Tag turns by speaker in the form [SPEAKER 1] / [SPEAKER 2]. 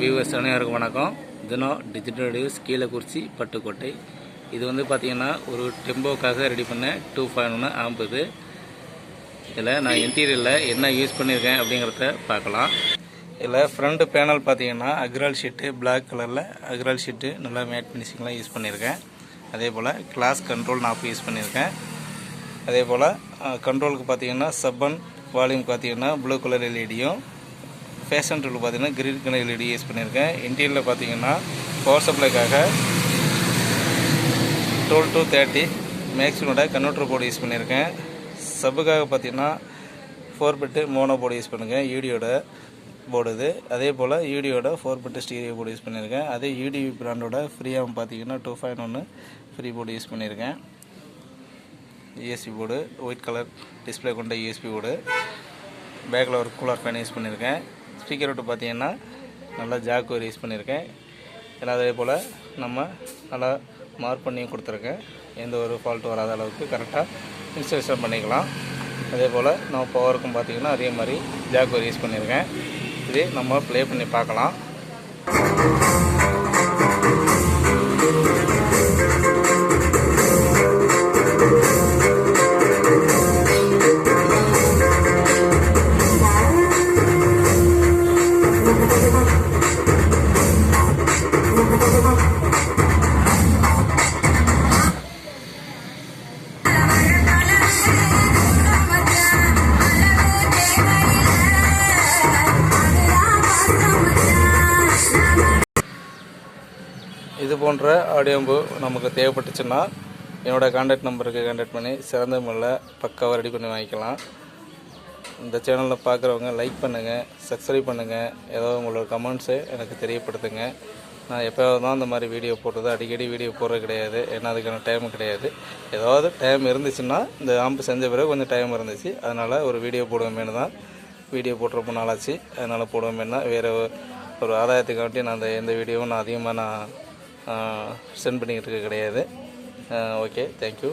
[SPEAKER 1] Viewers அனைவருக்கும் வணக்கம். தினம் டிஜிட்டல் நியூஸ் கீழக்குறிச்சி பட்டுக்கோட்டை. இது வந்து பார்த்திங்கன்னா ஒரு டெம்போக்காக ரெடி பண்ண 2.1 ஆம்ப். இதில் நான் இன்டீரியரில் என்ன யூஸ் பண்ணியிருக்கேன் அப்படிங்கிறத பார்க்கலாம். இதில் ஃப்ரண்ட் பேனல் பார்த்திங்கன்னா அக்ரால் ஷீட்டு, பிளாக் கலரில் அக்ரால் ஷீட்டு நல்லா மேட் ஃபினிஷிங்லாம் யூஸ் பண்ணியிருக்கேன். அதே போல் கிளாஸ் கண்ட்ரோல் நாப் யூஸ் பண்ணியிருக்கேன். அதே போல் கண்ட்ரோலுக்கு பார்த்திங்கன்னா சப்பன், வால்யூம் பார்த்திங்கன்னா ப்ளூ கலர் எல்இடியும், ஃபேஷன் டூல் பார்த்திங்கன்னா கிரீன் கலர் எல்இடி யூஸ் பண்ணியிருக்கேன். இன்டீரியரில் பார்த்திங்கன்னா பவர் சப்ளைக்காக 12 to 30 மேக்ஸினோட கன்வெர்ட்டர் போர்டு யூஸ் பண்ணியிருக்கேன். சப்புக்காக பார்த்திங்கன்னா 4-bit மோனோ போர்டு யூஸ் பண்ணுங்கள், யூடியோட போர்டு இது. அதே போல் யூடியோட 4-bit ஸ்டீரியோ போர்டு யூஸ் பண்ணியிருக்கேன். அதே யூடிவி பிராண்டோட ஃப்ரீயாக பார்த்திங்கன்னா 2.1 ஃப்ரீ போர்டு யூஸ் பண்ணியிருக்கேன். USB board, white colour display கொண்ட யூஎஸ்பி போர்டு. பேக்கில் ஒரு கூலர் ஃபேன் யூஸ் பண்ணியிருக்கேன். ஸ்பீக்கர் விட்டு பார்த்தீங்கன்னா நல்லா ஜாக் ஒயர் யூஸ் பண்ணியிருக்கேன். ஏன்னா அதே போல் நம்ம நல்லா மார்க் பண்ணியும் கொடுத்துருக்கேன். எந்த ஒரு ஃபால்ட்டு வராத அளவுக்கு கரெக்டாக இன்ஸ்டாலேஷன் பண்ணிக்கலாம். அதே போல் நம்ம பவருக்கும் பார்த்திங்கன்னா அதே மாதிரி ஜாக் ஒயர் யூஸ் பண்ணியிருக்கேன். இதே நம்ம ப்ளே பண்ணி பார்க்கலாம். இது போன்ற ஆடியோம்பு நமக்கு தேவைப்பட்டுச்சுன்னா என்னோடய கான்டாக்ட் நம்பருக்கு கான்டாக்ட் பண்ணி சிறந்த முறையில் பக்காவாக ரெடி பண்ணி வாங்கிக்கலாம். இந்த சேனலில் பார்க்குறவங்க லைக் பண்ணுங்கள், சப்ஸ்கிரைப் பண்ணுங்கள். ஏதோ உங்களோட கமெண்ட்ஸை எனக்கு தெரியப்படுத்துங்க. நான் எப்போயாவது தான் இந்த மாதிரி வீடியோ போடுறது, அடிக்கடி வீடியோ போடுறது கிடையாது. ஏன்னா அதுக்கான டைமும் கிடையாது. ஏதாவது டைம் இருந்துச்சுன்னா இந்த ஆம்பு செஞ்ச பிறகு கொஞ்சம் டைம் இருந்துச்சு, அதனால் ஒரு வீடியோ போடுவேமேனு தான். வீடியோ போடுறப்போ நாளாச்சு, அதனால் போடுவேமேனு தான். வேறு ஒரு ஆதாயத்துக்காண்டி நான் எந்த வீடியோவும் அதிகமாக சென்ட் பண்ணிக்கிட்டு இருக்க கிடையாது. Okay, thank you.